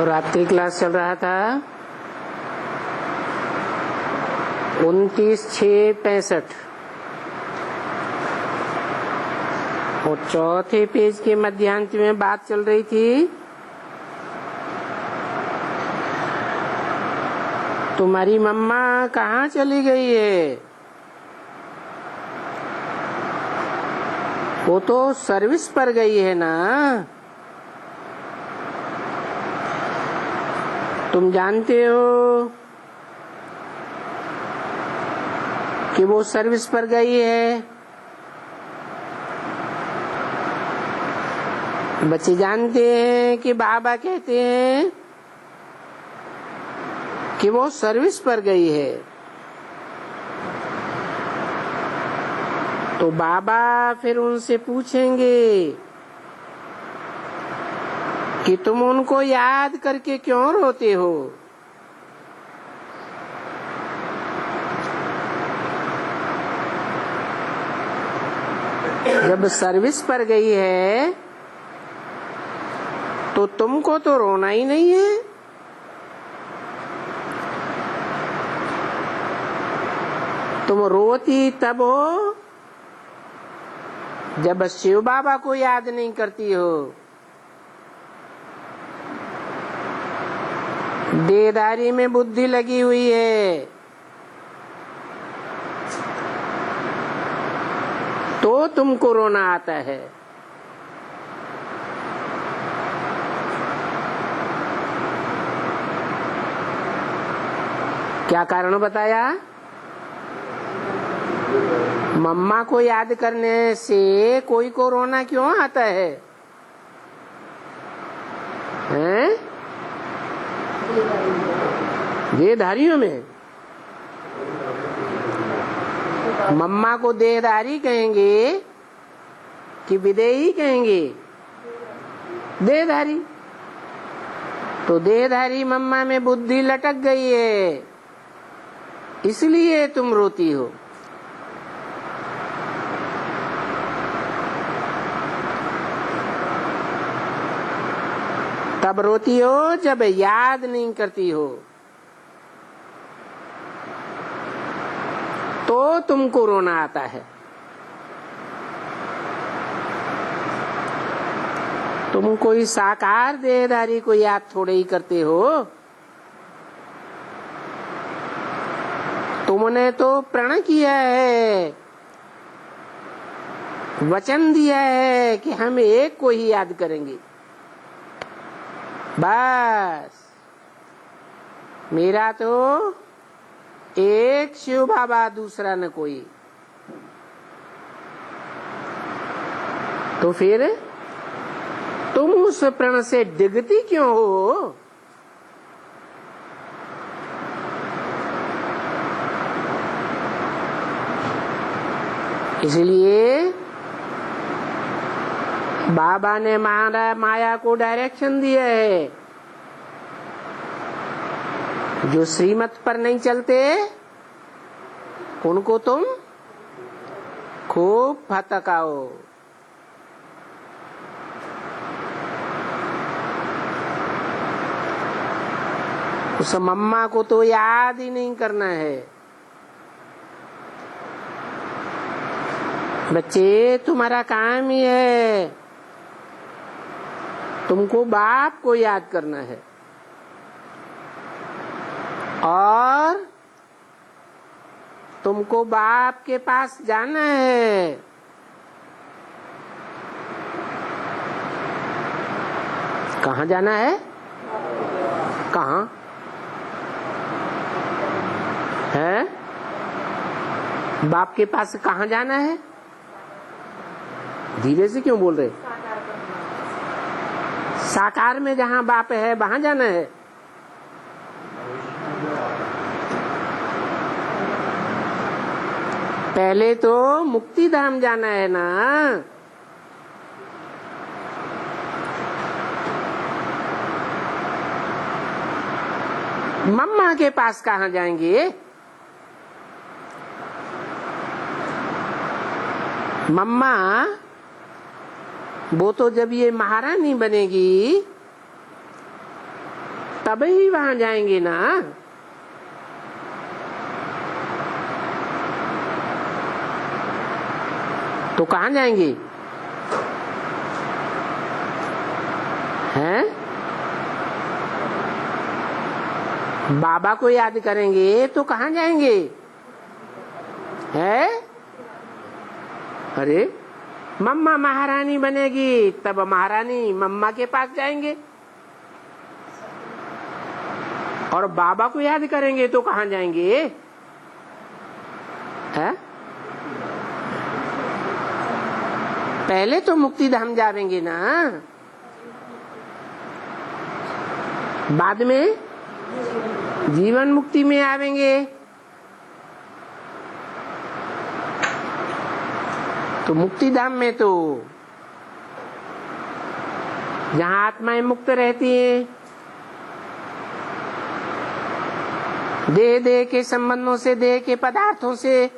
और रात्रि क्लास चल रहा था 29/6/65 और चौथे पेज के मध्यांश में बात चल रही थी तुम्हारी मम्मा कहाँ चली गई है। वो तो सर्विस पर गई है ना। तुम जानते हो कि वो सर्विस पर गई है। बच्चे जानते हैं कि बाबा कहते हैं कि वो सर्विस पर गई है। तो बाबा फिर उनसे पूछेंगे कि तुम उनको याद करके क्यों रोते हो। जब सर्विस पर गई है तो तुमको तो रोना ही नहीं है। तुम रोती तब हो जब शिव बाबा को याद नहीं करती हो। देहधारी में बुद्धि लगी हुई है तो तुमको रोना आता है। क्या कारण बताया। मम्मा को याद करने से कोई को रोना क्यों आता है, हैं? देहधारियों में मम्मा को देहधारी कहेंगे कि विदेही कहेंगे। देहधारी तो देहधारी मम्मा में बुद्धि लटक गई है, इसलिए तुम रोती हो। तब रोती हो जब याद नहीं करती हो, तो तुमको रोना आता है। तुम कोई साकार देहधारी को याद थोड़े ही करते हो। तुमने तो प्रण किया है, वचन दिया है कि हम एक को ही याद करेंगे। बस मेरा तो एक शिव बाबा, दूसरा न कोई। तो फिर तुम उस प्रण से डिगती क्यों हो। इसलिए बाबा ने माया को डायरेक्शन दिया है, जो श्रीमत पर नहीं चलते उनको तुम खूब फटकाओ। उस मम्मा को तो याद ही नहीं करना है। बच्चे तुम्हारा काम ही है, तुमको बाप को याद करना है और तुमको बाप के पास जाना है। कहाँ जाना है, कहाँ है? बाप के पास कहाँ जाना है? धीरे से क्यों बोल रहे? साकार में जहाँ बाप है वहां जाना है। पहले तो मुक्ति धाम जाना है ना। मम्मा के पास कहाँ जाएंगे? मम्मा वो तो जब ये महारानी बनेगी तभी वहां जाएंगे ना। तो कहां जाएंगे? हैं? बाबा को याद करेंगे तो कहां जाएंगे? है? अरे मम्मा महारानी बनेगी तब महारानी मम्मा के पास जाएंगे, और बाबा को याद करेंगे तो कहां जाएंगे? है? पहले तो मुक्ति धाम जाएंगे ना, बाद में जीवन मुक्ति में आवेंगे। तो मुक्ति धाम में तो जहां आत्माएं मुक्त रहती हैं, देह के संबंधों से, देह के पदार्थों से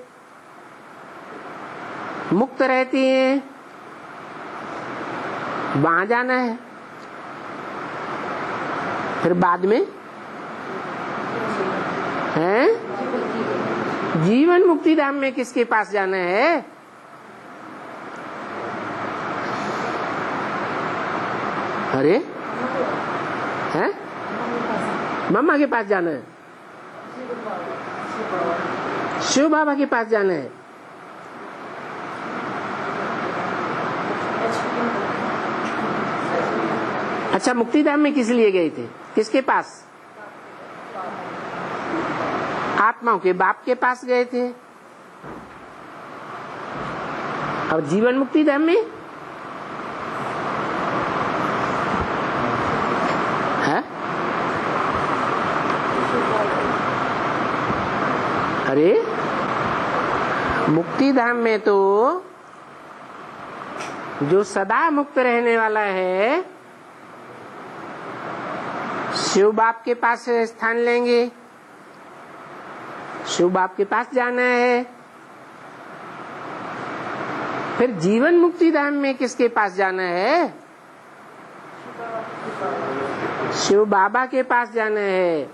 मुक्त रहती हैं, वहां जाना है। फिर बाद में है जीवन मुक्ति धाम में किसके पास जाना है? अरे है मम्मा के पास जाना है, शिव बाबा के पास जाना है। अच्छा, मुक्ति धाम में किस लिए गए थे? किसके पास? आत्माओं के बाप के पास गए थे। और जीवन मुक्ति धाम में है? अरे मुक्ति धाम में तो जो सदा मुक्त रहने वाला है शिव बाप के पास स्थान लेंगे, शिव बाप के पास जाना है। फिर जीवन मुक्ति धाम में किसके पास जाना है? शिव बाबा के पास जाना है,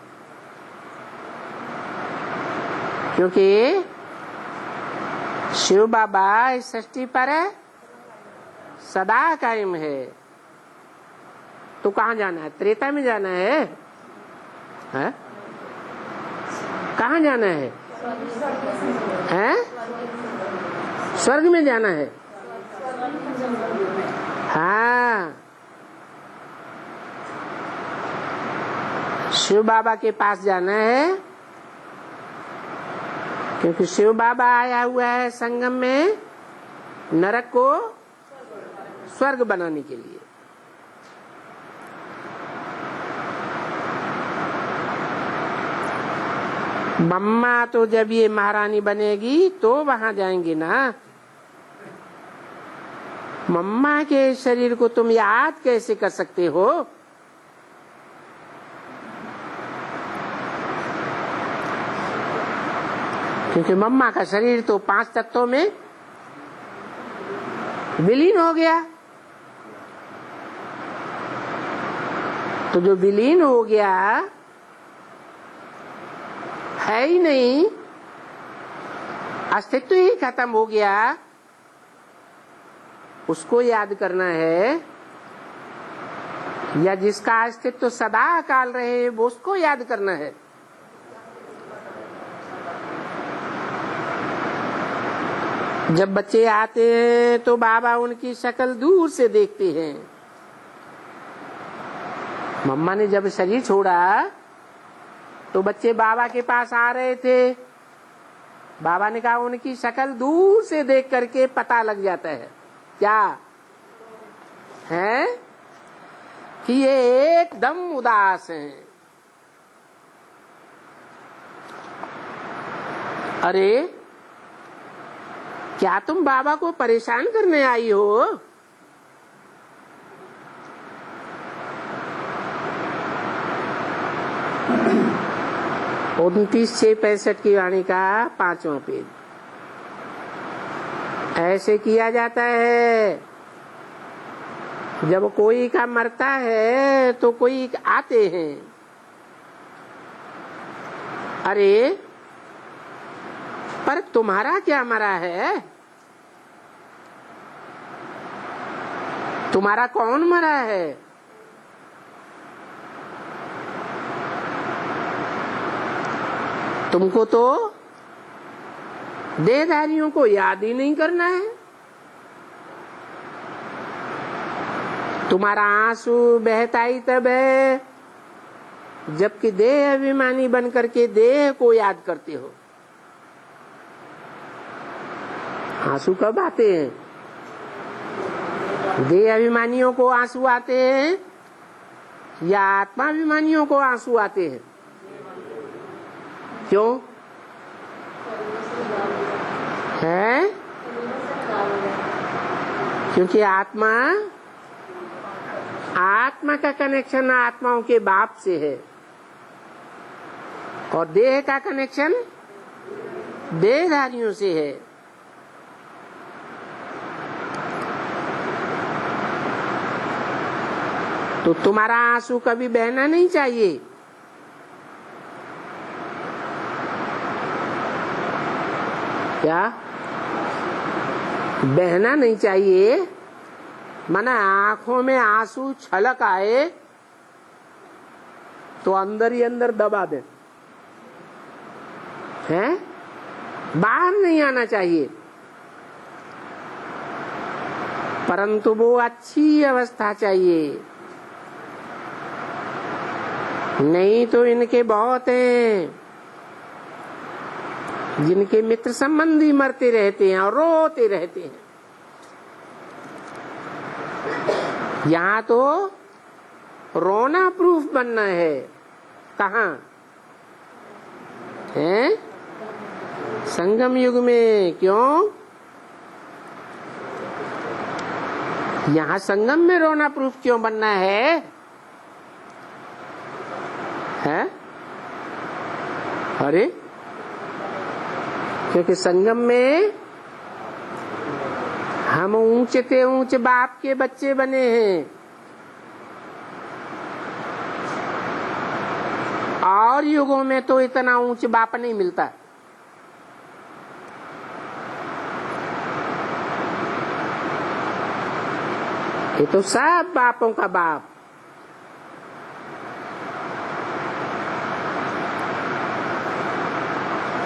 क्योंकि शिव बाबा इस सृष्टि पर सदा कायम है। तो कहाँ जाना है? त्रेता में जाना है? कहाँ जाना है? हैं? स्वर्ग में जाना है। हाँ, शिव बाबा के पास जाना है, क्योंकि शिव बाबा आया हुआ है संगम में नरक को स्वर्ग बनाने के लिए। मम्मा तो जब ये महारानी बनेगी तो वहां जाएंगे ना। मम्मा के शरीर को तुम याद कैसे कर सकते हो? क्योंकि मम्मा का शरीर तो 5 तत्वों में विलीन हो गया। तो जो विलीन हो गया है ही नहीं, अस्तित्व ही खत्म हो गया, उसको याद करना है, या जिसका अस्तित्व सदा काल रहे वो उसको याद करना है। जब बच्चे आते हैं तो बाबा उनकी शक्ल दूर से देखते हैं। मम्मा ने जब शरीर छोड़ा तो बच्चे बाबा के पास आ रहे थे। बाबा ने कहा उनकी शक्ल दूर से देख करके पता लग जाता है क्या है कि ये एकदम उदास हैं। अरे क्या तुम बाबा को परेशान करने आई हो? 29/6/65 की वाणी का 5वां पेज। ऐसे किया जाता है, जब कोई का मरता है तो कोई आते हैं अरे पर तुम्हारा क्या मरा है? तुम्हारा कौन मरा है? तुमको तो देहधारियों को याद ही नहीं करना है। तुम्हारा आंसू बहता ही तब है जबकि देह अभिमानी बन करके देह को याद करते हो। आंसू कब आते हैं? देह अभिमानियों को आंसू आते हैं या आत्मा अभिमानियों को आंसू आते हैं? क्यों है? क्योंकि आत्मा का कनेक्शन आत्माओं के बाप से है और देह का कनेक्शन देहधारियों से है। तो तुम्हारा आंसू कभी बहना नहीं चाहिए। क्या बहना नहीं चाहिए? माना आंखों में आंसू छलक आए तो अंदर ही अंदर दबा दे, हैं? बाहर नहीं आना चाहिए। परंतु वो अच्छी अवस्था चाहिए, नहीं तो इनके बहुत हैं जिनके मित्र संबंधी मरते रहते हैं और रोते रहते हैं। यहाँ तो रोना प्रूफ बनना है। कहाँ है? संगम युग में। क्यों? यहाँ संगम में रोना प्रूफ क्यों बनना है? है? अरे क्योंकि संगम में हम ऊंचे से ऊंचे बाप के बच्चे बने हैं और युगों में तो इतना ऊंचे बाप नहीं मिलता। ये तो सब बापों का बाप।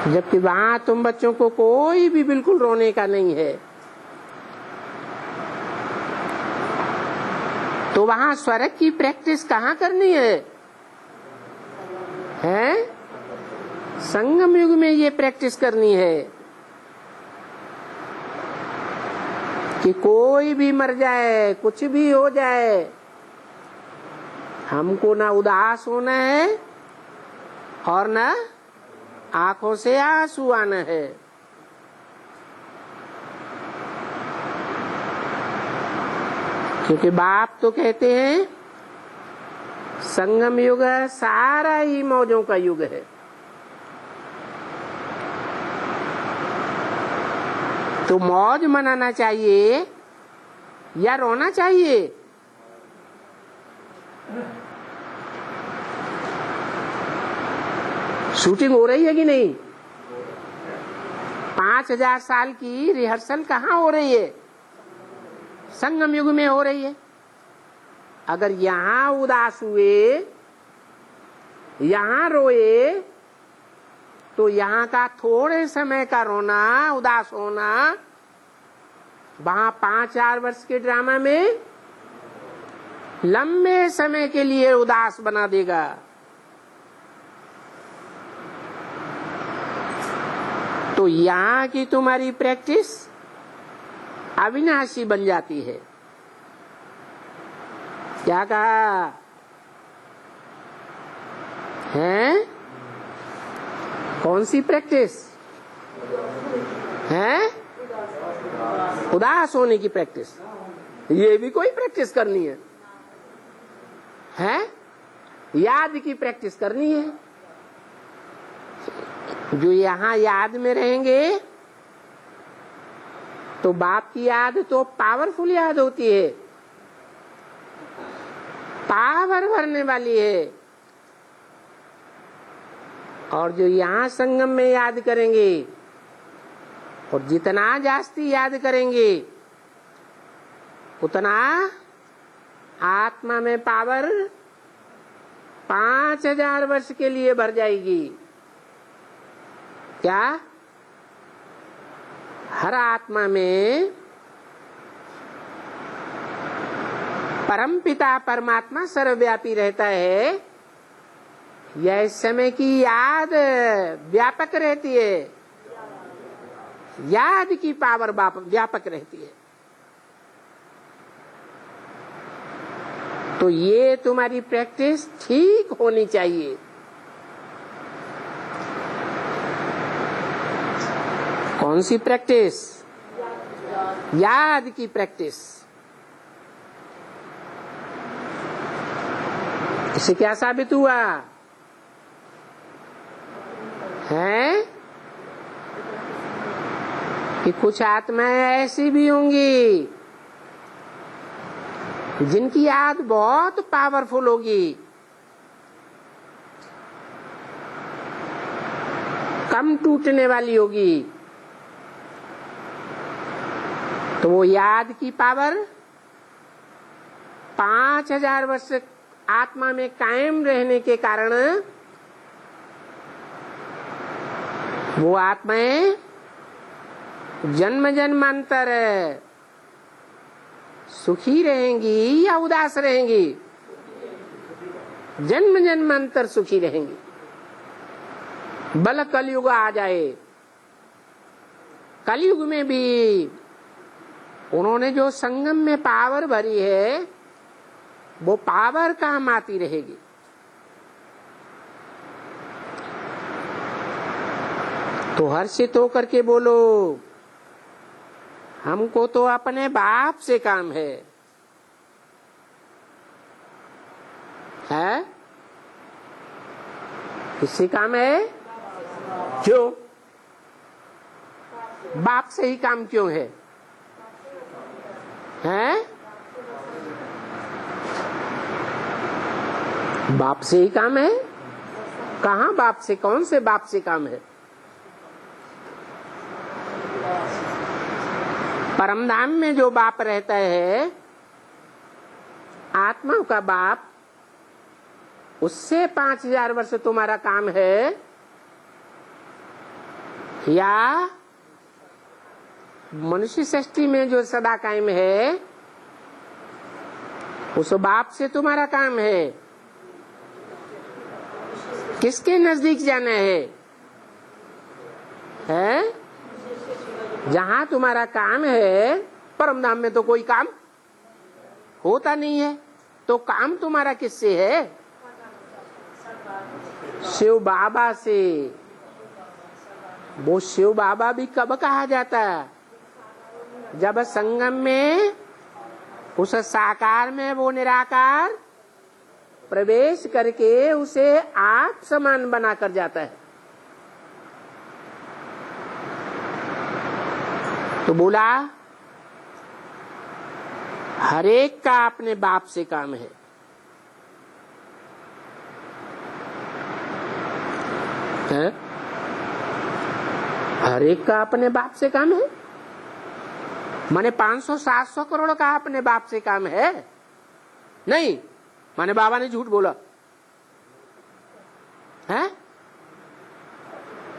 जबकि वहां तुम बच्चों को कोई भी बिल्कुल रोने का नहीं है। तो वहां स्वर्ग की प्रैक्टिस कहाँ करनी है? हैं? संगम युग में ये प्रैक्टिस करनी है कि कोई भी मर जाए, कुछ भी हो जाए, हमको ना उदास होना है और ना आंखों से आंसू आना है। क्योंकि बाप तो कहते हैं संगम युग सारा ही मौजों का युग है। तो मौज मनाना चाहिए या रोना चाहिए? शूटिंग हो रही है कि नहीं? 5000 साल की रिहर्सल कहाँ हो रही है? संगम युग में हो रही है। अगर यहाँ उदास हुए, यहाँ रोए, तो यहाँ का थोड़े समय का रोना, उदास होना, वहां 5-4 वर्ष के ड्रामा में लंबे समय के लिए उदास बना देगा। तो यहाँ की तुम्हारी प्रैक्टिस अविनाशी बन जाती है। क्या कहा है? कौन सी प्रैक्टिस है? उदास होने की प्रैक्टिस। ये भी कोई प्रैक्टिस करनी है? है? याद की प्रैक्टिस करनी है। जो यहाँ याद में रहेंगे तो बाप की याद तो पावरफुल याद होती है, पावर भरने वाली है। और जो यहाँ संगम में याद करेंगे और जितना जास्ती याद करेंगे उतना आत्मा में पावर 5000 वर्ष के लिए भर जाएगी। क्या? हर आत्मा में परमपिता परमात्मा सर्वव्यापी रहता है। यह समय की याद व्यापक रहती है, याद की पावर व्यापक रहती है। तो ये तुम्हारी प्रैक्टिस ठीक होनी चाहिए। कौन सी प्रैक्टिस? याद की प्रैक्टिस। इससे क्या साबित हुआ है कि कुछ आत्माएं ऐसी भी होंगी जिनकी याद बहुत पावरफुल होगी, कम टूटने वाली होगी। तो वो याद की पावर 5000 वर्ष आत्मा में कायम रहने के कारण वो आत्माएं जन्म जन्मांतर सुखी रहेंगी या उदास रहेंगी? जन्म जन्मांतर सुखी रहेंगी। बल कलयुग आ जाए, कलयुग में भी उन्होंने जो संगम में पावर भरी है वो पावर काम आती रहेगी। तो हर्षित होकर के बोलो, हमको तो अपने बाप से काम है। किससे काम है? क्यों? बाप से ही काम क्यों है? बाप से ही काम है? कहाँ बाप से? कौन से बाप से काम है? परमधाम में जो बाप रहता है, आत्मा का बाप, उससे 5000 वर्ष तुम्हारा काम है, या मनुष्य सृष्टि में जो सदा कायम है उस बाप से तुम्हारा काम है? किसके नजदीक जाना है? जहां तुम्हारा काम है, परमधाम में तो कोई काम होता नहीं है, तो काम तुम्हारा किससे है? शिव बाबा से। वो शिव बाबा भी कब कहा जाता है? जब संगम में उस साकार में वो निराकार प्रवेश करके उसे आप समान बना कर जाता है। तो बोला हर एक का अपने बाप से काम है। हर एक का अपने बाप से काम है, माने 500-700 करोड़ का अपने बाप से काम है? नहीं, माने बाबा ने झूठ बोला है?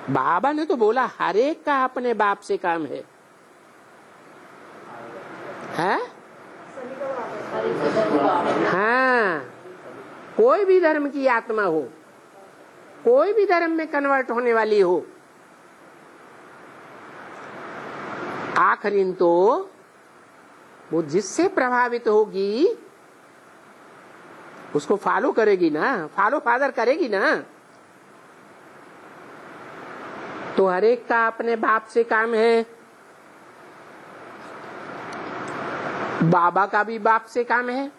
बाबा ने तो बोला हर एक का अपने बाप से काम है। हाँ, कोई भी धर्म की आत्मा हो, कोई भी धर्म में कन्वर्ट होने वाली हो, आखिरी तो वो जिससे प्रभावित होगी उसको फॉलो करेगी ना, फॉलो फादर करेगी ना। तो हर एक का अपने बाप से काम है। बाबा का भी बाप से काम है।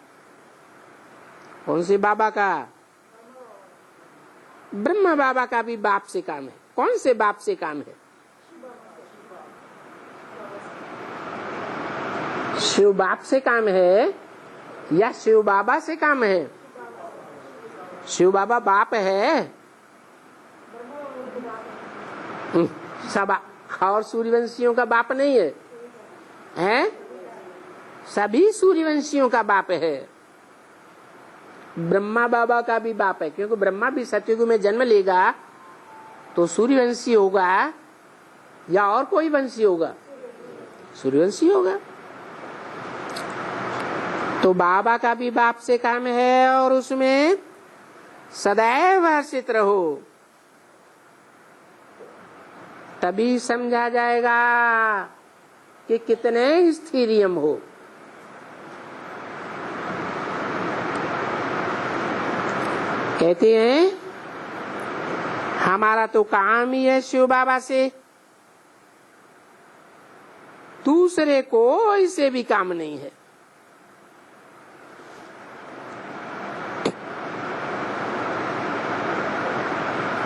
कौन से बाबा का? ब्रह्मा बाबा का भी बाप से काम है। कौन से बाप से काम है? शिव बाप से काम है या शिव बाबा से काम है? शिव बाबा बाप है, सब और सूर्यवंशियों का बाप नहीं है, हैं? सभी सूर्यवंशियों का बाप है। ब्रह्मा बाबा का भी बाप है, क्योंकि ब्रह्मा भी सतयुग में जन्म लेगा तो सूर्यवंशी होगा या और कोई वंशी होगा? सूर्यवंशी होगा। तो बाबा का भी बाप से काम है और उसमें सदैव हर्षित रहो, तभी समझा जाएगा कि कितने स्थिरियम हो। कहते हैं हमारा तो काम ही है शिव बाबा से, दूसरे कोई से भी काम नहीं है।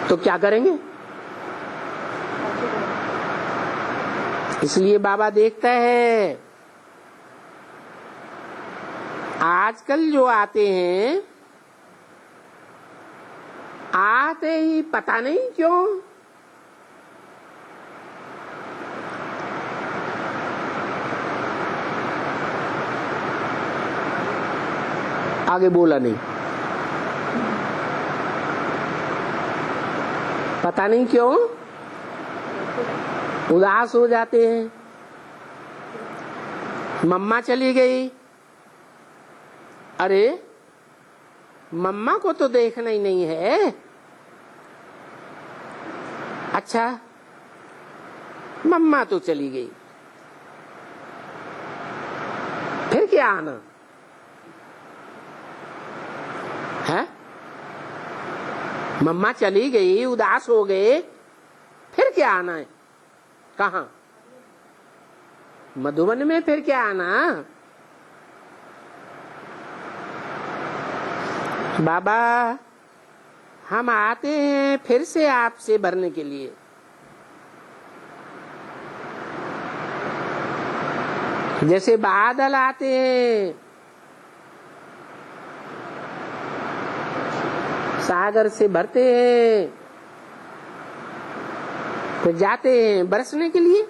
तो क्या करेंगे? इसलिए बाबा देखता है आजकल जो आते हैं, आते ही पता नहीं क्यों आगे बोला नहीं, पता नहीं क्यों उदास हो जाते हैं। मम्मा चली गई, अरे मम्मा को तो देखना ही नहीं है। अच्छा, मम्मा तो चली गई, फिर क्या आना है? मम्मा चली गई, उदास हो गए, फिर क्या आना है? कहाँ? मधुबन में फिर क्या आना? बाबा हम आते हैं फिर से आपसे भरने के लिए। जैसे बादल आते हैं, सागर से भरते हैं, फिर जाते हैं बरसने के लिए।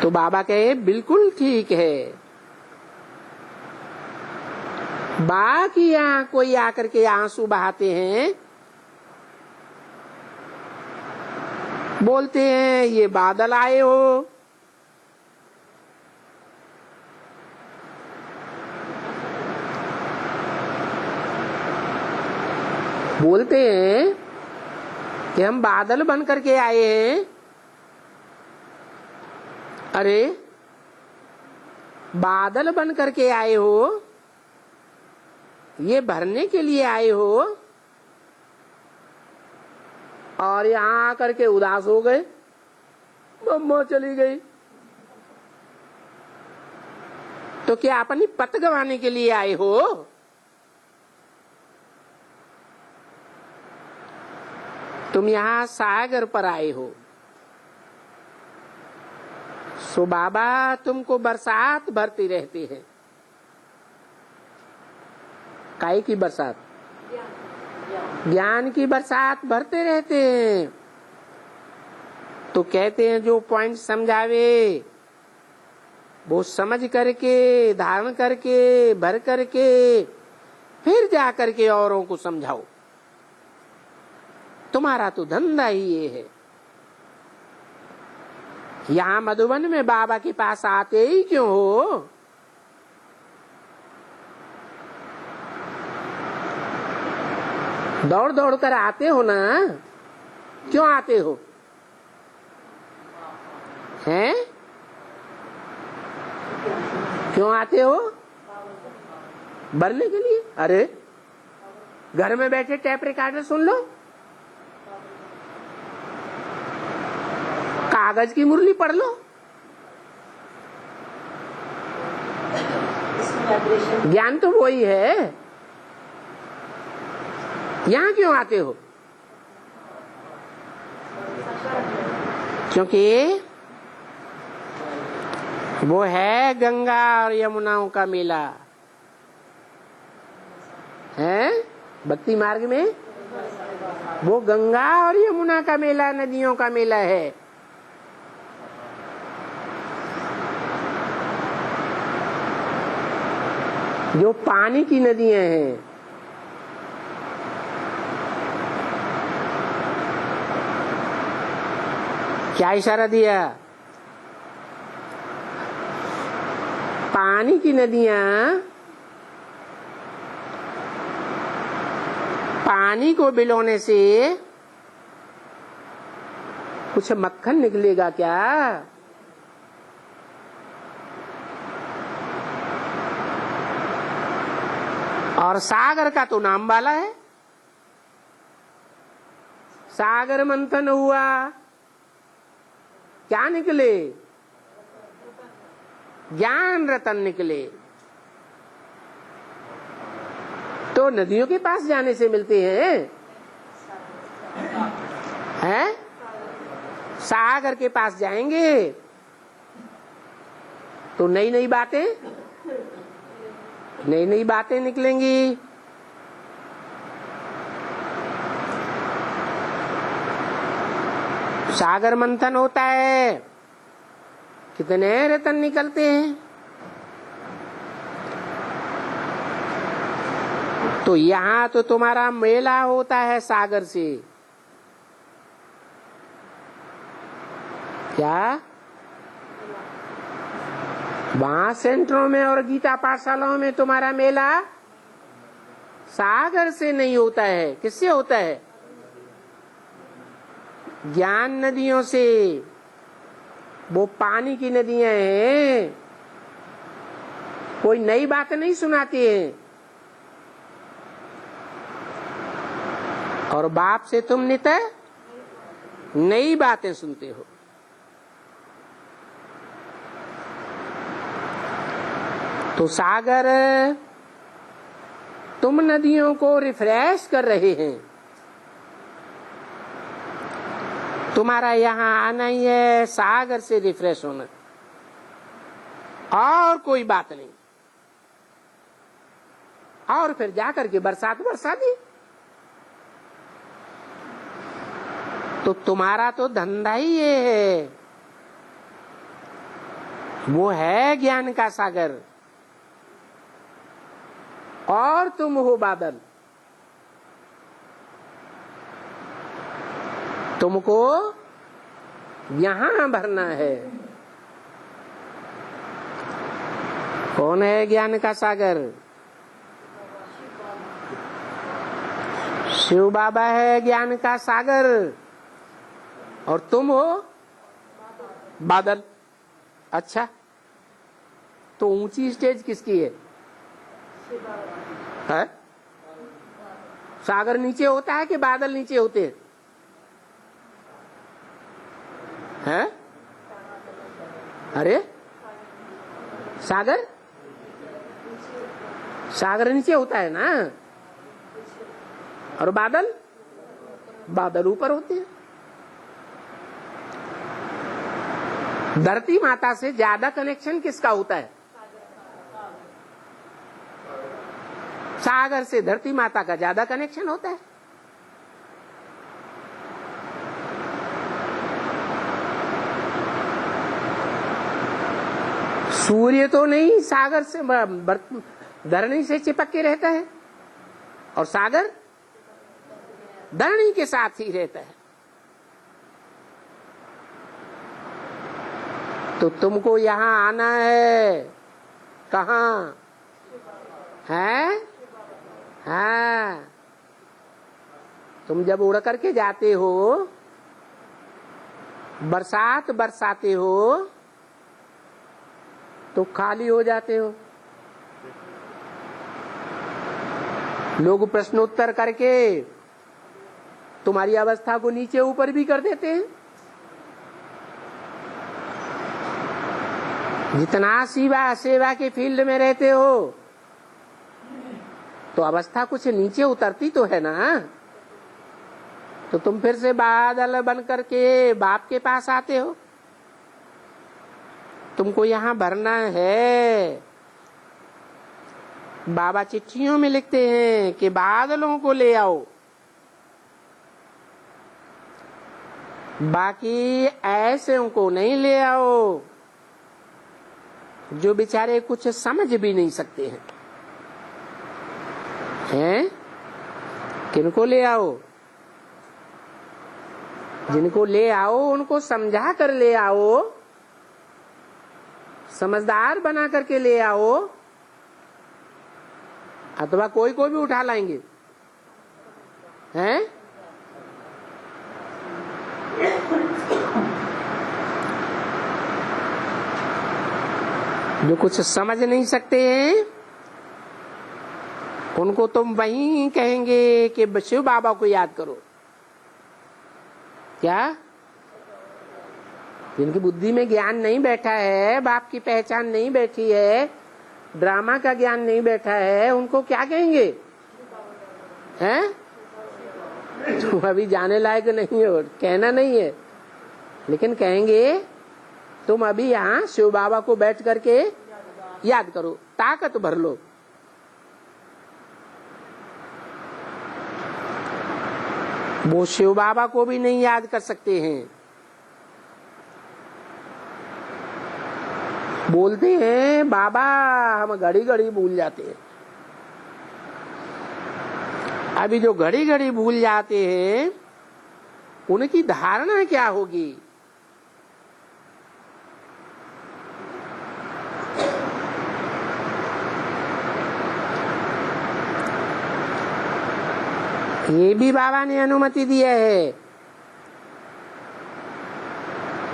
तो बाबा कहे बिल्कुल ठीक है। बाकी यहाँ कोई आकर के आंसू बहाते हैं, बोलते हैं ये बादल आए हो, बोलते हैं कि हम बादल बन करके आए हैं। अरे बादल बन करके आए हो, ये भरने के लिए आए हो, और यहाँ आकर के उदास हो गए, मम्मा चली गई। तो क्या अपनी पत गंवाने के लिए आए हो? तुम यहाँ सागर पर आए हो। सो बाबा तुमको बरसात भरती रहती है। काहे की बरसात? ज्ञान की बरसात भरते रहते हैं। तो कहते हैं जो पॉइंट समझावे वो समझ करके, धारण करके, भर करके, फिर जा करके औरों को समझाओ। तुम्हारा तो धंधा ही ये है। यहाँ मधुबन में बाबा के पास आते ही क्यों हो? दौड़ दौड़ कर आते हो ना, क्यों आते हो? हैं? क्यों आते हो? भरने के लिए। अरे घर में बैठे टैप रिकॉर्डर सुन लो, कागज की मुरली पढ़ लो, ज्ञान तो वही है। यहाँ क्यों आते हो? क्योंकि वो है गंगा और यमुनाओं का मेला है। भक्ति मार्ग में वो गंगा और यमुना का मेला, नदियों का मेला है। जो पानी की नदियां हैं, क्या इशारा दिया? पानी की नदियां पानी को बिलोने से कुछ मक्खन निकलेगा क्या? और सागर का तो नाम वाला है। सागर मंथन हुआ, क्या निकले? ज्ञान रतन निकले। तो नदियों के पास जाने से मिलते हैं, हैं? सागर के पास जाएंगे तो नई नई बातें निकलेंगी। सागर मंथन होता है, कितने रतन निकलते हैं। तो यहाँ तो तुम्हारा मेला होता है सागर से, क्या? वहां सेंटरों में और गीता पाठशालाओं में तुम्हारा मेला सागर से नहीं होता है, किससे होता है? ज्ञान नदियों से। वो पानी की नदियां हैं, कोई नई बात नहीं सुनाती है। और बाप से तुम नित नई बातें सुनते हो। तो सागर तुम नदियों को रिफ्रेश कर रहे हैं। तुम्हारा यहाँ आना ही है सागर से रिफ्रेश होना, और कोई बात नहीं। और फिर जाकर के बरसात बरसा दी। तो तुम्हारा तो धंधा ही ये है, वो है ज्ञान का सागर, और तुम हो बादल। तुमको यहां भरना है। कौन है ज्ञान का सागर? शिव बाबा है ज्ञान का सागर, और तुम हो बादल। अच्छा, तो ऊंची स्टेज किसकी है? है? सागर नीचे होता है कि बादल नीचे होते हैं? है? अरे सागर नीचे होता है ना, और बादल ऊपर होते हैं। धरती माता से ज्यादा कनेक्शन किसका होता है? सागर से धरती माता का ज्यादा कनेक्शन होता है। सूर्य तो नहीं सागर से धरणी से चिपक के रहता है, और सागर धरणी के साथ ही रहता है। तो तुमको यहाँ आना है, कहाँ है? हाँ, तुम जब उड़ करके जाते हो, बरसात बरसाते हो, तो खाली हो जाते हो। लोग प्रश्नोत्तर करके तुम्हारी अवस्था को नीचे ऊपर भी कर देते हैं। जितना सेवा के फील्ड में रहते हो, तो अवस्था कुछ नीचे उतरती तो है ना। तो तुम फिर से बादल बन करके बाप के पास आते हो। तुमको यहाँ भरना है। बाबा चिट्ठियों में लिखते हैं कि बादलों को ले आओ, बाकी ऐसे उनको नहीं ले आओ जो बेचारे कुछ समझ भी नहीं सकते हैं? किनको ले आओ? जिनको ले आओ उनको समझा कर ले आओ, समझदार बना करके ले आओ, अथवा कोई को भी उठा लाएंगे हैं? जो कुछ समझ नहीं सकते हैं उनको तुम वहीं कहेंगे कि शिव बाबा को याद करो। क्या? जिनकी बुद्धि में ज्ञान नहीं बैठा है, बाप की पहचान नहीं बैठी है, ड्रामा का ज्ञान नहीं बैठा है, उनको क्या कहेंगे? हैं? तुम अभी जाने लायक नहीं हो, कहना नहीं है, लेकिन कहेंगे तुम अभी यहाँ शिव बाबा को बैठ करके याद करो, ताकत भर लो। वो शिव बाबा को भी नहीं याद कर सकते हैं। बोलते हैं बाबा, हम घड़ी घड़ी भूल जाते हैं। अभी जो घड़ी घड़ी भूल जाते हैं उनकी धारणा क्या होगी? ये भी बाबा ने अनुमति दिया है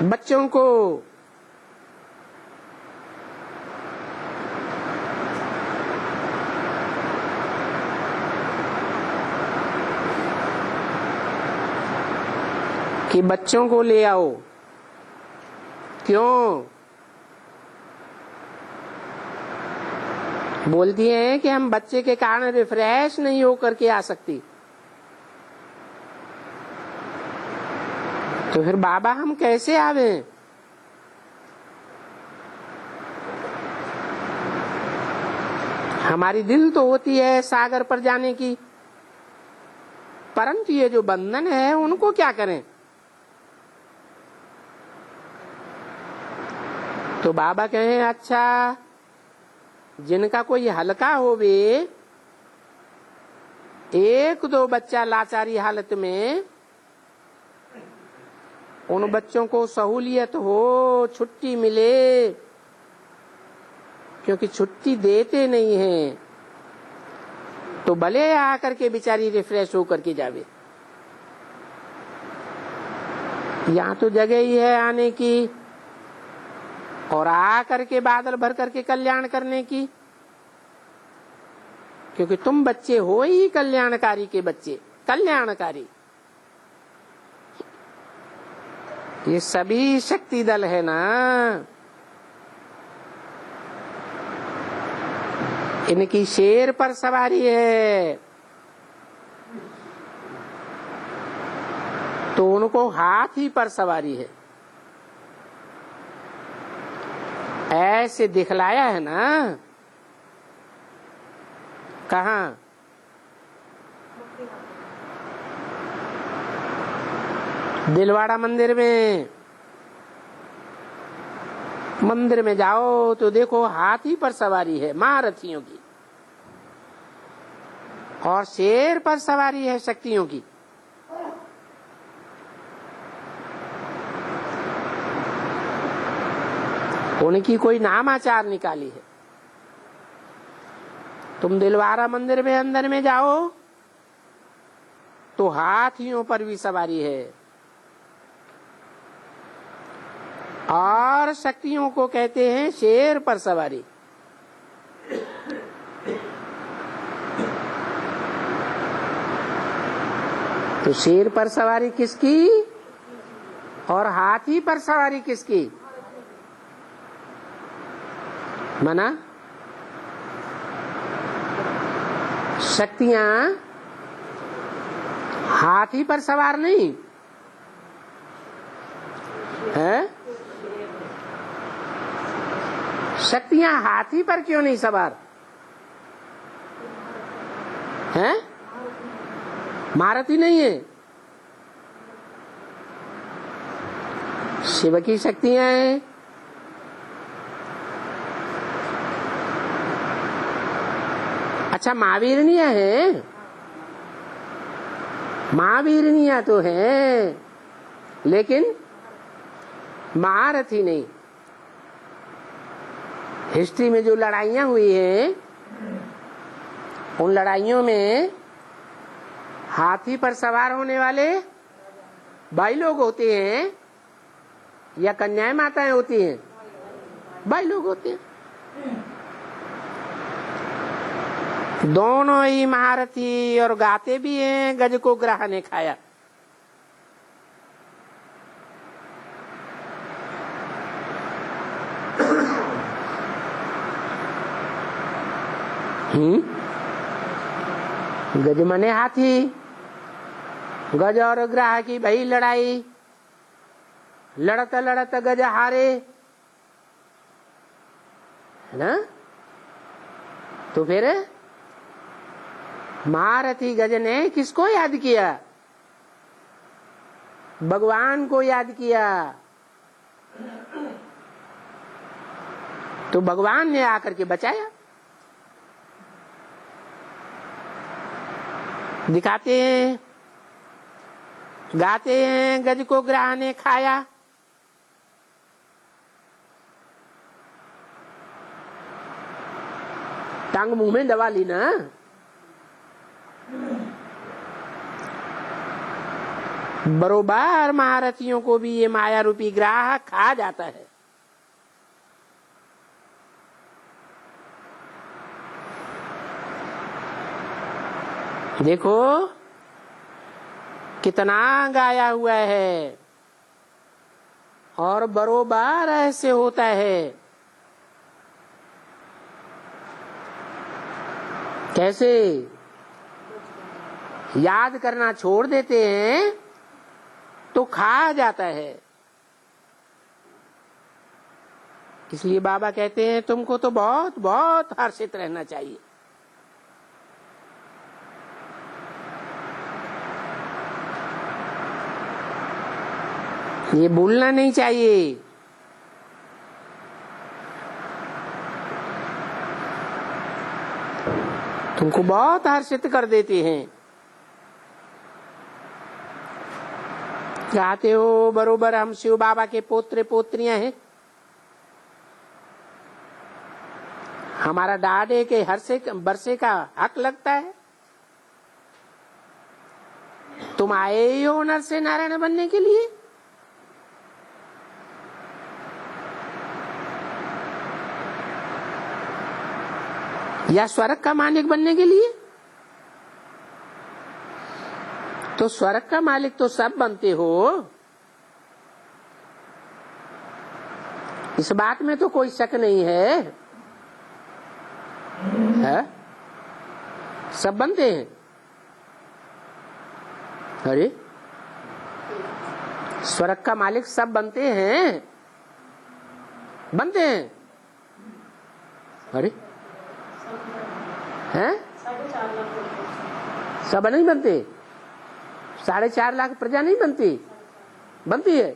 बच्चों को। कि बच्चों को ले आओ। क्यों? बोलती हैं कि हम बच्चे के कारण रिफ्रेश नहीं होकर के आ सकती। तो फिर बाबा हम कैसे आवे? हमारी दिल तो होती है सागर पर जाने की, परंतु ये जो बंधन है उनको क्या करें? तो बाबा कहें अच्छा, जिनका कोई हल्का होवे, एक दो बच्चा लाचारी हालत में, उन बच्चों को सहूलियत हो, छुट्टी मिले, क्योंकि छुट्टी देते नहीं हैं, तो भले आकर के बेचारी रिफ्रेश होकर के जावे। यहाँ तो जगह ही है आने की और आकर के बादल भर करके कल्याण करने की, क्योंकि तुम बच्चे हो ही कल्याणकारी के बच्चे, कल्याणकारी। ये सभी शक्ति दल है ना, इनकी शेर पर सवारी है, तो उनको हाथी पर सवारी है। ऐसे दिखलाया है ना। कहाँ? दिलवाड़ा मंदिर में। मंदिर में जाओ तो देखो हाथी पर सवारी है महारथियों की, और शेर पर सवारी है शक्तियों की। उनकी कोई नामाचार निकाली है। तुम दिलवाड़ा मंदिर में अंदर में जाओ तो हाथियों पर भी सवारी है, और शक्तियों को कहते हैं शेर पर सवारी। तो शेर पर सवारी किसकी और हाथी पर सवारी किसकी? मना शक्तियां हाथी पर सवार नहीं है। शक्तियां हाथी पर क्यों नहीं सवार हैं? महारथी नहीं है। शिव की शक्तियां हैं। अच्छा, महावीरनियां हैं, महावीरनियां तो हैं, लेकिन महारथी नहीं। हिस्ट्री में जो लड़ाइयां हुई हैं, उन लड़ाइयों में हाथी पर सवार होने वाले भाई लोग होते हैं या कन्याएं माताएं होती हैं? भाई लोग होते हैं। दोनों ही महारथी और गाते भी हैं, गज को ग्राह ने खाया। गज मने हाथी, गज और ग्राह की भई लड़ाई, लड़त लड़त गज हारे, है ना? तो फिर महारथी गज ने किसको याद किया? भगवान को याद किया। तो भगवान ने आकर के बचाया। दिखाते हैं, गाते हैं, गज को ग्राह ने खाया। टांग मुंह में दबा ली ना। बरोबर महारथियों को भी ये माया रूपी ग्राह खा जाता है। देखो कितना गाया हुआ है, और बरोबर ऐसे होता है। कैसे? याद करना छोड़ देते हैं तो खा जाता है। इसलिए बाबा कहते हैं तुमको तो बहुत बहुत हर्षित रहना चाहिए। ये भूलना नहीं चाहिए। तुमको बहुत हर्षित कर देते हैं। चाहते हो बरोबर हम शिव बाबा के पोत्र पोत्रियां हैं, हमारा डाढ़े के हर्षे बरसे का हक लगता है। तुम आए ही हो नर से नारायण बनने के लिए। या स्वर्ग का मालिक बनने के लिए? तो स्वर्ग का मालिक तो सब बनते हो, इस बात में तो कोई शक नहीं है, है? सब बनते हैं। अरे स्वर्ग का मालिक सब बनते हैं, बनते हैं। अरे हैं? सब नहीं बनते। 4.5 लाख प्रजा नहीं बनती, बनती है।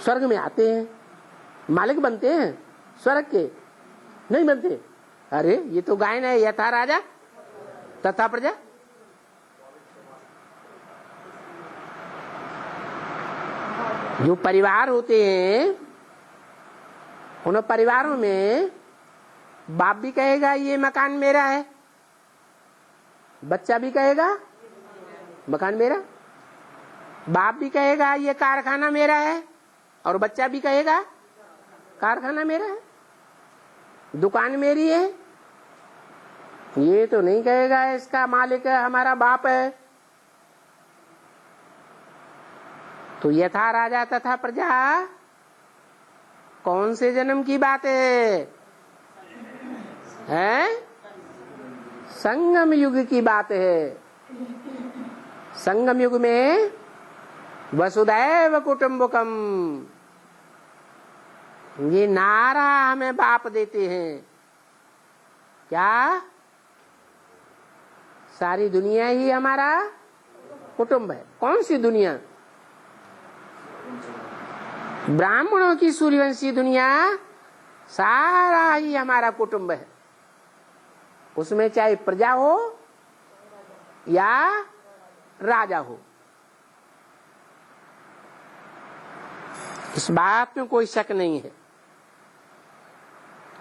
स्वर्ग में आते हैं, मालिक बनते हैं स्वर्ग के, नहीं बनते। अरे ये तो गायन है, यथा राजा तथा प्रजा। जो परिवार होते हैं, उन परिवारों में बाप भी कहेगा ये मकान मेरा है, बच्चा भी कहेगा मकान मेरा, बाप भी कहेगा ये कारखाना मेरा है, और बच्चा भी कहेगा कारखाना मेरा है, दुकान मेरी है। ये तो नहीं कहेगा इसका मालिक है हमारा बाप है। तो यथा राजा तथा प्रजा कौन से जन्म की बात है? संगम युग की बात है। संगम युग में वसुदैव कुटुंबकम, ये नारा हमें बाप देते हैं। क्या? सारी दुनिया ही हमारा कुटुंब है। कौन सी दुनिया? ब्राह्मणों की सूर्यवंशी दुनिया सारा ही हमारा कुटुंब है। उसमें चाहे प्रजा हो या राजा हो, इस बात में कोई शक नहीं है।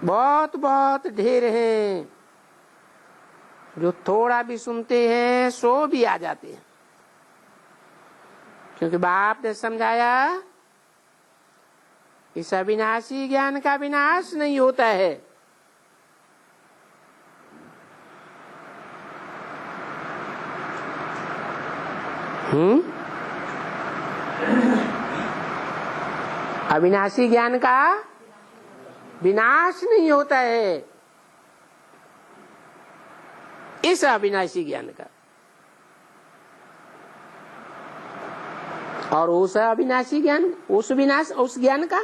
बहुत बहुत ढेर हैं जो थोड़ा भी सुनते हैं सो भी आ जाते हैं, क्योंकि बाप ने समझाया इस अविनाशी ज्ञान का विनाश नहीं होता है। अविनाशी ज्ञान का विनाश नहीं होता है, इस अविनाशी ज्ञान का। और उस अविनाशी ज्ञान, उस विनाश, उस ज्ञान का,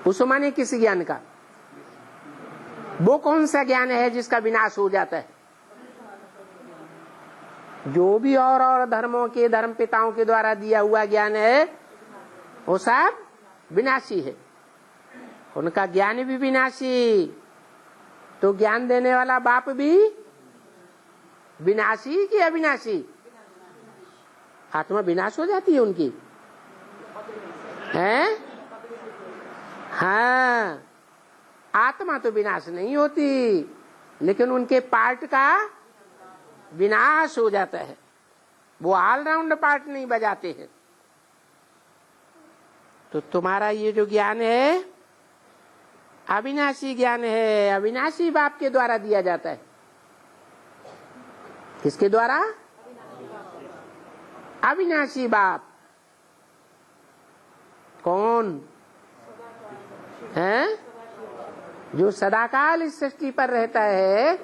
उस माने किस ज्ञान का? वो कौन सा ज्ञान है जिसका विनाश हो जाता है? जो भी और धर्मों के धर्म पिताओं के द्वारा दिया हुआ ज्ञान है वो सब विनाशी है, उनका ज्ञान भी विनाशी। तो ज्ञान देने वाला बाप भी विनाशी कि अविनाशी? आत्मा विनाश हो जाती है उनकी, है? हाँ, आत्मा तो विनाश नहीं होती, लेकिन उनके पार्ट का विनाश हो जाता है। वो ऑलराउंड पार्ट नहीं बजाते हैं। तो तुम्हारा ये जो ज्ञान है अविनाशी ज्ञान है, अविनाशी बाप के द्वारा दिया जाता है। किसके द्वारा? अविनाशी बाप। कौन है? जो सदाकाल इस सृष्टि पर रहता है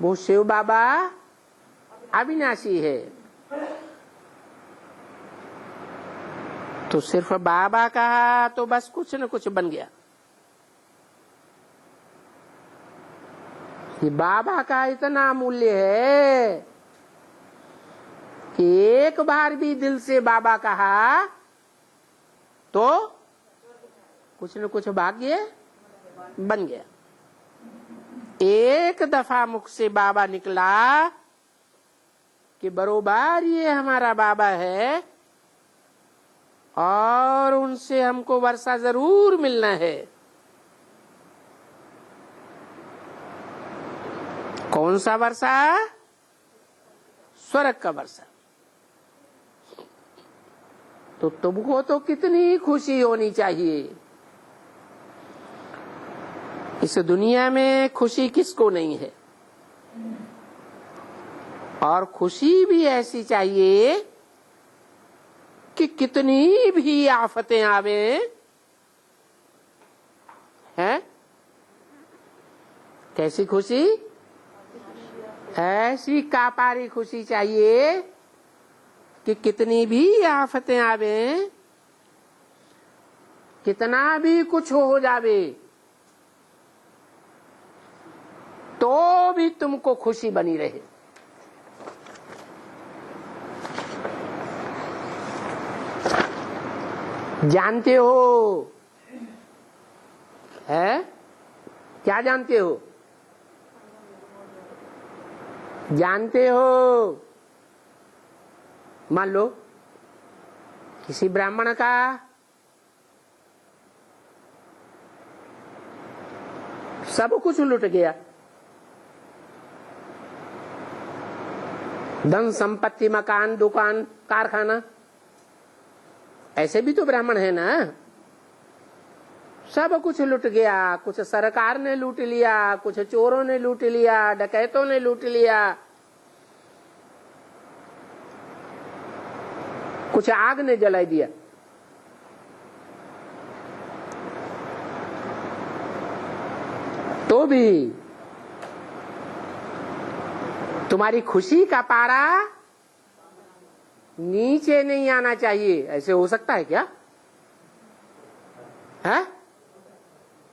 वो शिव बाबा अविनाशी है। तो सिर्फ बाबा कहा तो बस कुछ न कुछ बन गया। ये बाबा का इतना मूल्य है कि एक बार भी दिल से बाबा कहा तो कुछ न कुछ भाग्य बन गया। एक दफा मुख से बाबा निकला कि बरोबर ये हमारा बाबा है और उनसे हमको वर्षा जरूर मिलना है। कौन सा वर्षा? स्वर्ग का वर्षा। तो तुमको तो कितनी खुशी होनी चाहिए। इस दुनिया में खुशी किसको नहीं है? और खुशी भी ऐसी चाहिए कि कितनी भी आफतें आवे, हैं? कैसी खुशी? ऐसी कापारी खुशी चाहिए कि कितनी भी आफतें आवे, कितना भी कुछ हो जावे, तो भी तुमको खुशी बनी रहे। जानते हो? है? क्या जानते हो? जानते हो? मान लो किसी ब्राह्मण का सब कुछ लुट गया, धन संपत्ति, मकान, दुकान, कारखाना, ऐसे भी तो ब्राह्मण है ना। सब कुछ लूट गया, कुछ सरकार ने लूट लिया, कुछ चोरों ने लूट लिया, डकैतों ने लूट लिया, कुछ आग ने जला दिया। तो भी तुम्हारी खुशी का पारा नीचे नहीं आना चाहिए। ऐसे हो सकता है क्या? है?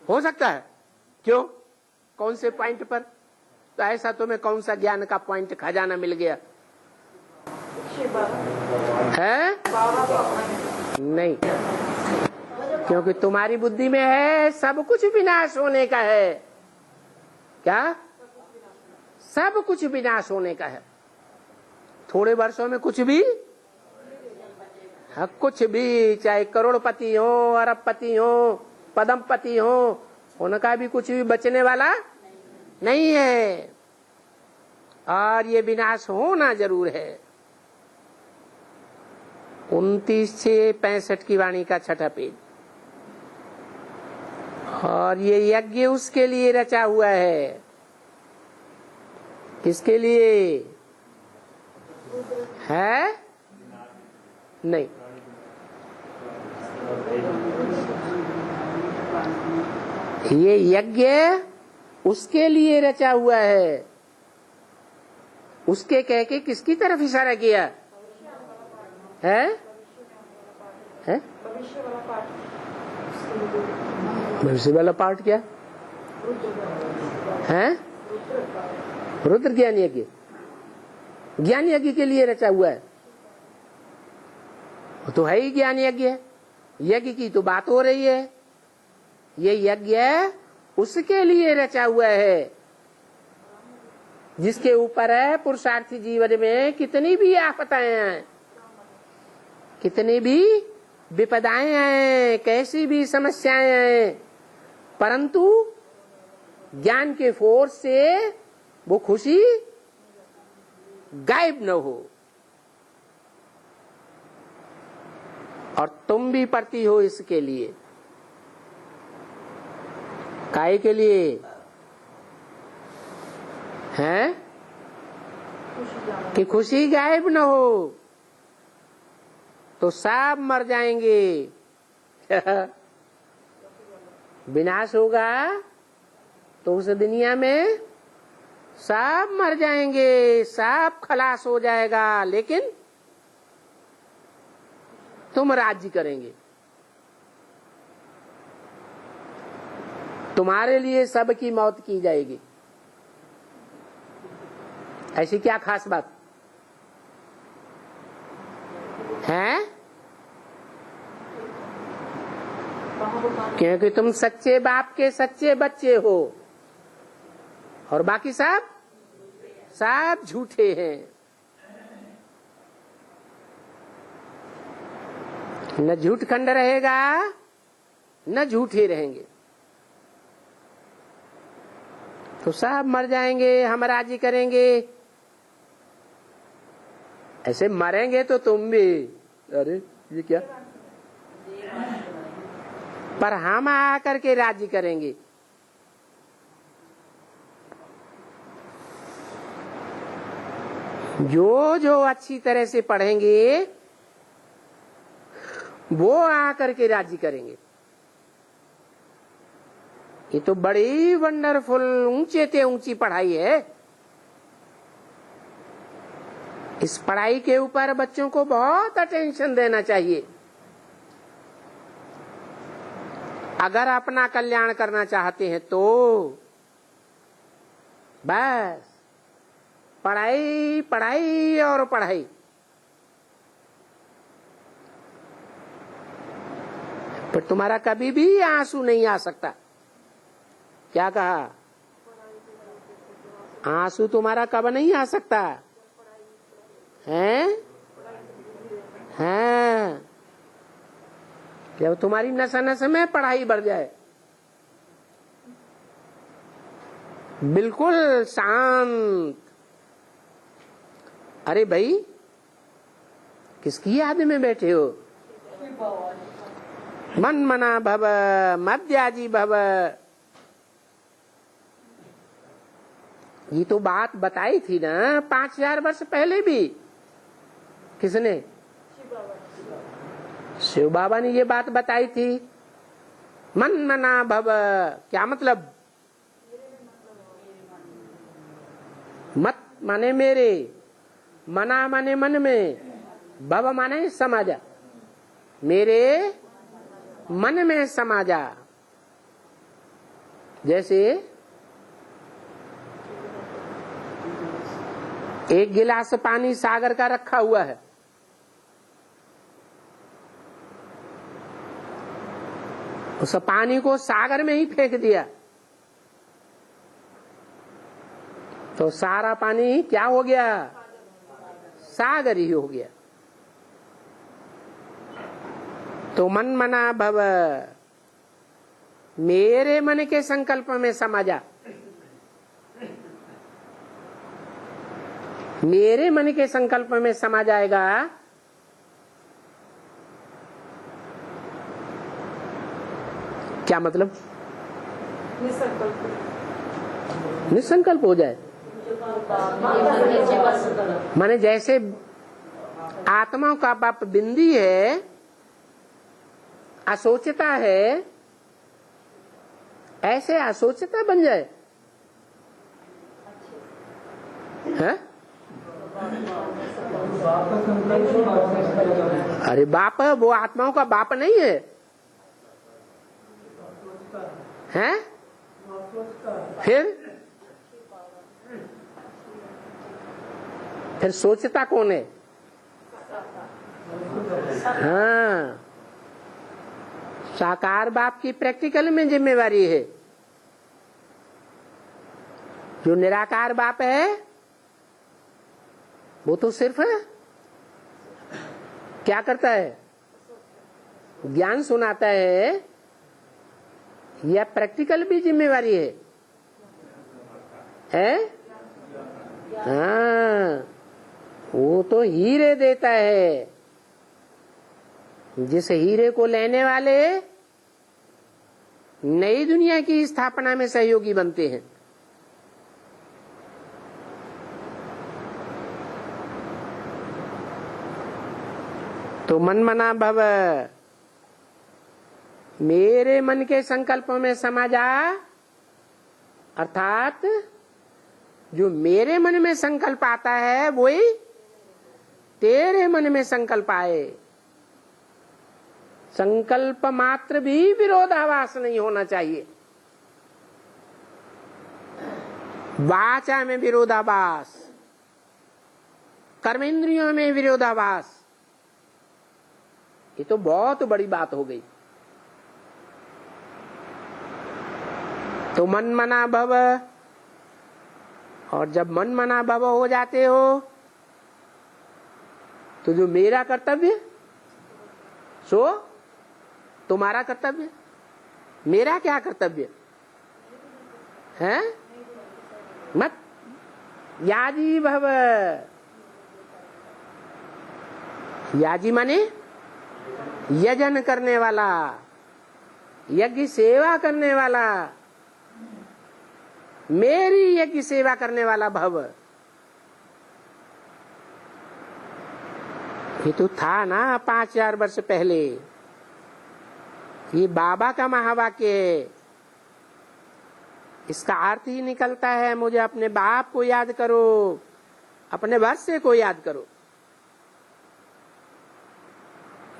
हो सकता है। क्यों? कौन से पॉइंट पर? तो ऐसा तुम्हें कौन सा ज्ञान का पॉइंट खजाना मिल गया है? नहीं, क्योंकि तुम्हारी बुद्धि में है सब कुछ विनाश होने का है। क्या? सब कुछ विनाश होने का है। थोड़े वर्षों में कुछ भी, हाँ, कुछ भी, चाहे करोड़पति हो, अरबपति हो, पद्मपति हो, उनका भी कुछ भी बचने वाला नहीं है। और ये विनाश होना जरूर है। 29/6/65 की वाणी का 6ठा पेज। और ये यज्ञ उसके लिए रचा हुआ है। किसके लिए है? नहीं, ये यज्ञ उसके लिए रचा हुआ है। उसके कह के किसकी तरफ इशारा किया है? भविष्य वाला पार्ट क्या है? रुद्र ज्ञान यज्ञ, ज्ञान यज्ञ के लिए रचा हुआ है। तो है ही ज्ञान यज्ञ। यज्ञ की तो बात हो रही है। ये यज्ञ उसके लिए रचा हुआ है जिसके ऊपर है पुरुषार्थी जीवन में कितनी भी आफताएं हैं, कितनी भी विपदाएं हैं, कैसी भी समस्याएं हैं, परंतु ज्ञान के फोर्स से वो खुशी गायब न हो। और तुम भी पढ़ती हो इसके लिए। काहे के लिए हैं? कि खुशी गायब न हो, तो सब मर जाएंगे। विनाश होगा तो उस दुनिया में सब मर जाएंगे, सब खलास हो जाएगा, लेकिन तुम राज्य करेंगे। तुम्हारे लिए सबकी मौत की जाएगी। ऐसी क्या खास बात है? क्योंकि तुम सच्चे बाप के सच्चे बच्चे हो और बाकी सब झूठे हैं। न झूठ खंड रहेगा न झूठे रहेंगे, तो सब मर जाएंगे, हम राजी करेंगे। ऐसे मरेंगे तो तुम भी, अरे ये क्या, पर हम आकर के राजी करेंगे। जो अच्छी तरह से पढ़ेंगे वो आकर के राजी करेंगे। ये तो बड़ी वंडरफुल ऊंचे से ऊंची पढ़ाई है। इस पढ़ाई के ऊपर बच्चों को बहुत अटेंशन देना चाहिए। अगर अपना कल्याण करना चाहते हैं तो बस पढ़ाई पढ़ाई और पढ़ाई। पर तुम्हारा कभी भी आंसू नहीं आ सकता। क्या कहा? आंसू तुम्हारा कब नहीं आ सकता है? हाँ, जब तुम्हारी नस नस में पढ़ाई बढ़ जाए, बिल्कुल शांत। अरे भाई, किसकी याद में बैठे हो? मन मना भव मध्याजी भव। ये तो बात बताई थी ना 5000 वर्ष पहले भी। किसने? शिव बाबा ने ये बात बताई थी। मन मना भव क्या मतलब? मत माने मेरे, मना माने मन में, भव माने समा जा, मेरे मन में समा जा। जैसे एक गिलास पानी सागर का रखा हुआ है, उस पानी को सागर में ही फेंक दिया तो सारा पानी क्या हो गया? सागर ही हो गया। तो मन मना भव, मेरे मन के संकल्प में समा जा। मेरे मन के संकल्प में समा जाएगा क्या मतलब? निसंकल्प हो जाए। माने जैसे आत्मा का बाप बिंदी है, असोचता है, ऐसे असोचता बन जाए। है? अरे बाप वो आत्माओं का बाप नहीं है, हैं? फिर सोचता कौन है? हाँ, साकार बाप की प्रैक्टिकल में जिम्मेवारी है। जो निराकार बाप है वो तो सिर्फ क्या करता है? ज्ञान सुनाता है। यह प्रैक्टिकल भी जिम्मेवारी है? हाँ, वो तो हीरे देता है। जिस हीरे को लेने वाले नई दुनिया की स्थापना में सहयोगी बनते हैं। तो मन मना भव, मेरे मन के संकल्पों में समा जा, अर्थात जो मेरे मन में संकल्प आता है वही तेरे मन में संकल्प आए। संकल्प मात्र भी विरोधाभास नहीं होना चाहिए। वाचा में विरोधाभास, कर्मेंद्रियों में विरोधाभास, ये तो बहुत बड़ी बात हो गई। तो मन मना भव, और जब मन मना भव हो जाते हो तो जो मेरा कर्तव्य सो तुम्हारा कर्तव्य। मेरा क्या कर्तव्य है? मत याजी भव। याजी माने यजन करने वाला, यज्ञ सेवा करने वाला, मेरी यज्ञ सेवा करने वाला भव। ये तो था ना 5000 वर्ष पहले। ये बाबा का महावाक्य है। इसका अर्थ ही निकलता है, मुझे अपने बाप को याद करो, अपने वर्षे को याद करो।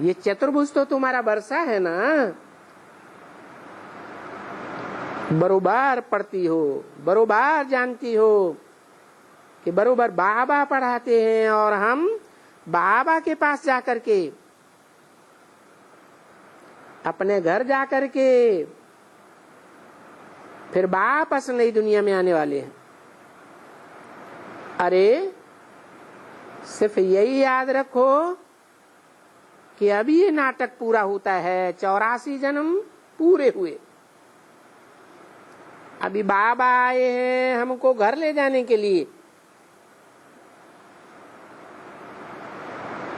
ये चतुर्भुज तो तुम्हारा वर्षा है ना, बरोबर पढ़ती हो, बरोबर जानती हो कि बरोबर बाबा पढ़ाते हैं और हम बाबा के पास जाकर के, अपने घर जाकर के फिर वापस नई दुनिया में आने वाले हैं। अरे सिर्फ यही याद रखो कि अभी ये नाटक पूरा होता है, 84 जन्म पूरे हुए। अभी बाबा आए हैं हमको घर ले जाने के लिए,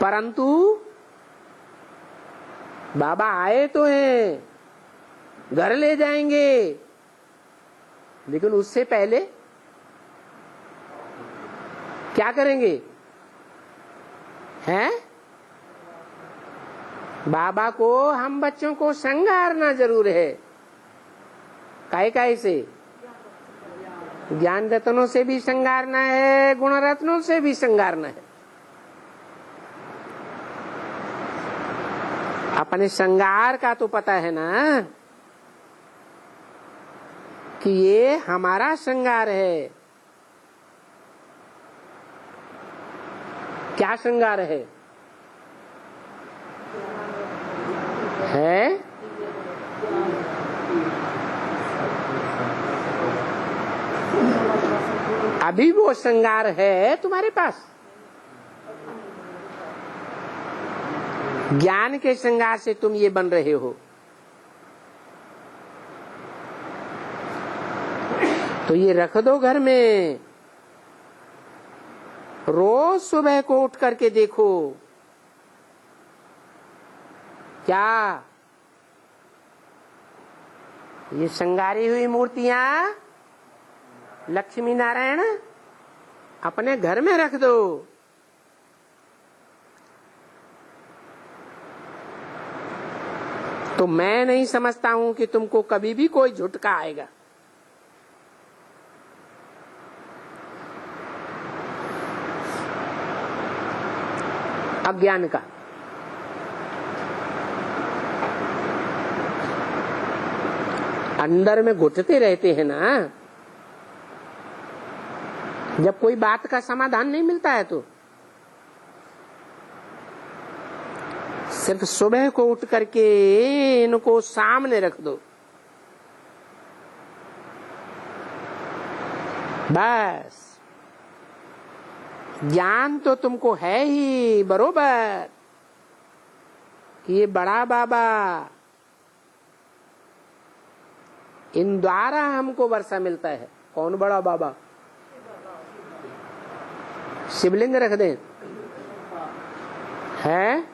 परंतु बाबा आए तो हैं, घर ले जाएंगे, लेकिन उससे पहले क्या करेंगे? हैं? बाबा को हम बच्चों को श्रृंगारना जरूर है। काहे से? ज्ञान रत्नों से भी श्रृंगारना है, गुण रत्नों से भी श्रृंगारना है। अपने श्रृंगार का तो पता है ना कि ये हमारा श्रृंगार है। क्या श्रृंगार है? अभी वो श्रृंगार है तुम्हारे पास। ज्ञान के श्रृंगार से तुम ये बन रहे हो। तो ये रख दो घर में, रोज सुबह को उठ करके देखो क्या ये श्रृंगारी हुई मूर्तियां लक्ष्मी नारायण अपने घर में रख दो। तो मैं नहीं समझता हूं कि तुमको कभी भी कोई झुटका आएगा। अज्ञान का अंदर में घुटते रहते हैं ना, जब कोई बात का समाधान नहीं मिलता है तो सिर्फ सुबह को उठ करके इनको सामने रख दो, बस। ज्ञान तो तुमको है ही बरोबर कि ये बड़ा बाबा इन द्वारा हमको वर्षा मिलता है। कौन बड़ा बाबा? शिवलिंग रख दें है?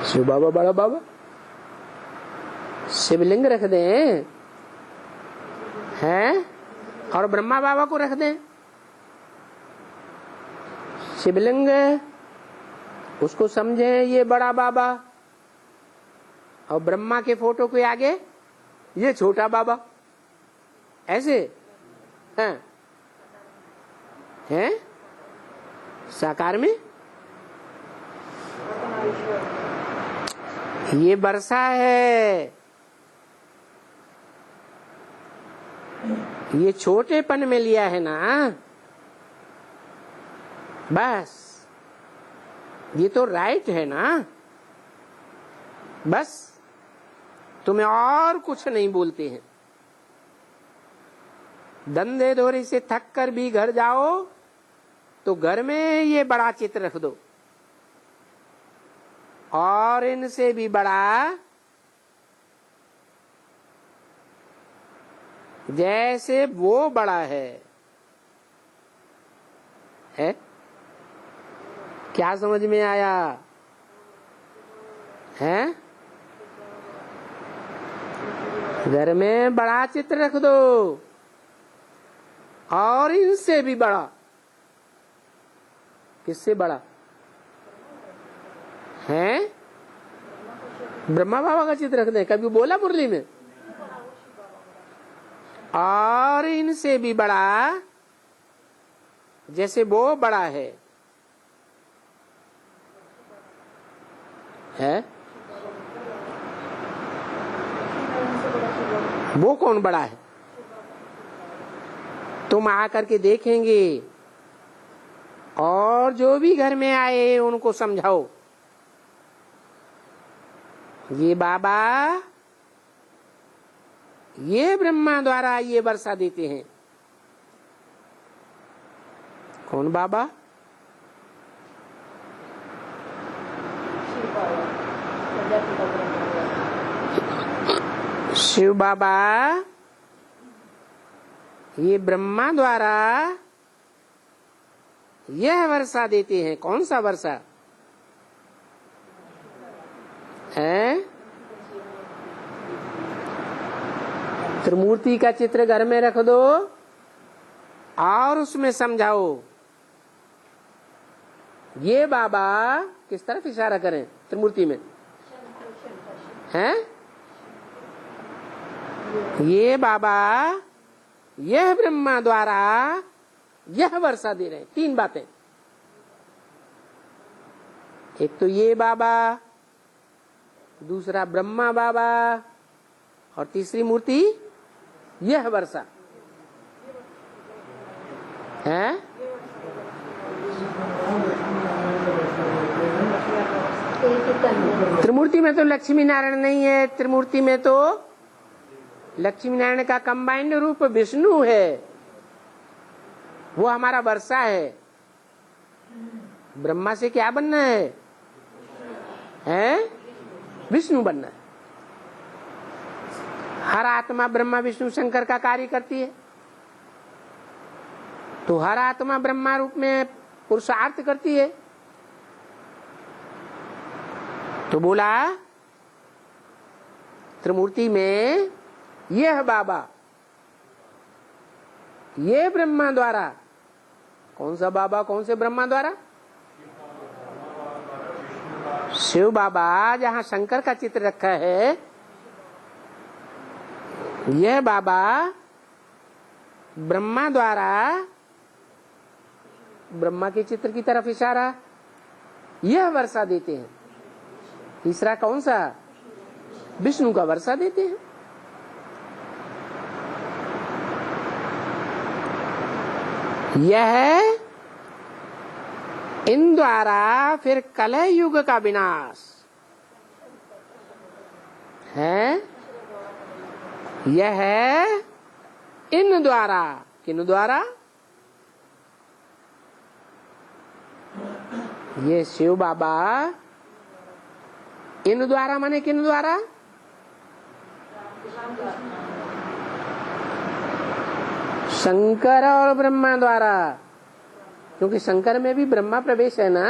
शिव बाबा बड़ा बाबा, शिवलिंग रख दें है? और ब्रह्मा बाबा को रख दें। शिवलिंग उसको समझे ये बड़ा बाबा, और ब्रह्मा के फोटो के आगे ये छोटा बाबा, ऐसे हैं साकार में। ये वर्षा है, ये छोटेपन में लिया है ना, बस। ये तो राइट है ना, बस। तुम्हें और कुछ नहीं बोलते हैं। धंधे धोरी से थक कर भी घर जाओ तो घर में ये बड़ा चित्र रख दो, और इनसे भी बड़ा जैसे वो बड़ा है क्या समझ में आया है? घर में बड़ा चित्र रख दो, और इनसे भी बड़ा। किससे बड़ा है? ब्रह्मा बाबा का चित्र रख दे। कभी बोला मुरली में? और इनसे भी बड़ा जैसे वो बड़ा है वो कौन बड़ा है? तुम आकर के देखेंगे, और जो भी घर में आए उनको समझाओ ये बाबा ये ब्रह्मा द्वारा ये वर्षा देते हैं। कौन बाबा? शिव बाबा ये ब्रह्मा द्वारा यह वर्षा देते हैं। कौन सा वर्षा है? त्रिमूर्ति का चित्र घर में रख दो, और उसमें समझाओ ये बाबा किस तरफ इशारा करें त्रिमूर्ति में हैं? ये बाबा यह ब्रह्मा द्वारा यह वर्षा दे रहे हैं। तीन बातें, एक तो ये बाबा, दूसरा ब्रह्मा बाबा, और तीसरी मूर्ति यह वर्षा है। त्रिमूर्ति में तो लक्ष्मी नारायण नहीं है। त्रिमूर्ति में तो लक्ष्मी नारायण का कंबाइंड रूप विष्णु है। वो हमारा वर्षा है। ब्रह्मा से क्या बनना है? विष्णु बनना है। हर आत्मा ब्रह्मा विष्णु शंकर का कार्य करती है, तो हर आत्मा ब्रह्मा रूप में पुरुषार्थ करती है। तो बोला त्रिमूर्ति में यह बाबा, ये ब्रह्मा द्वारा, कौन सा बाबा, कौन से ब्रह्मा द्वारा? शिव बाबा जहां शंकर का चित्र रखा है, यह बाबा ब्रह्मा द्वारा, ब्रह्मा के चित्र की तरफ इशारा, यह वर्षा देते हैं। तीसरा कौन सा? विष्णु का वर्षा देते हैं। यह इन द्वारा फिर कलह युग का विनाश है। यह इन द्वारा, किन द्वारा? ये शिव बाबा इन द्वारा माने किन द्वारा? शंकर और ब्रह्मा द्वारा, क्योंकि शंकर में भी ब्रह्मा प्रवेश है ना।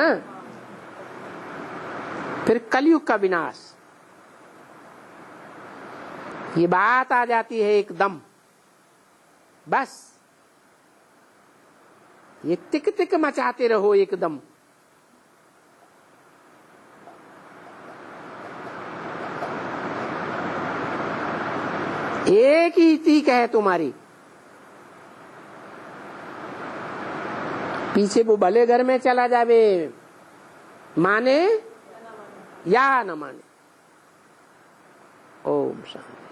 फिर कलयुग का विनाश, ये बात आ जाती है एकदम, बस ये तिक तिक मचाते रहो एकदम। एक ही तीक है तुम्हारी, पीछे वो भले घर में चला जावे, माने या न माने। ओम शांति।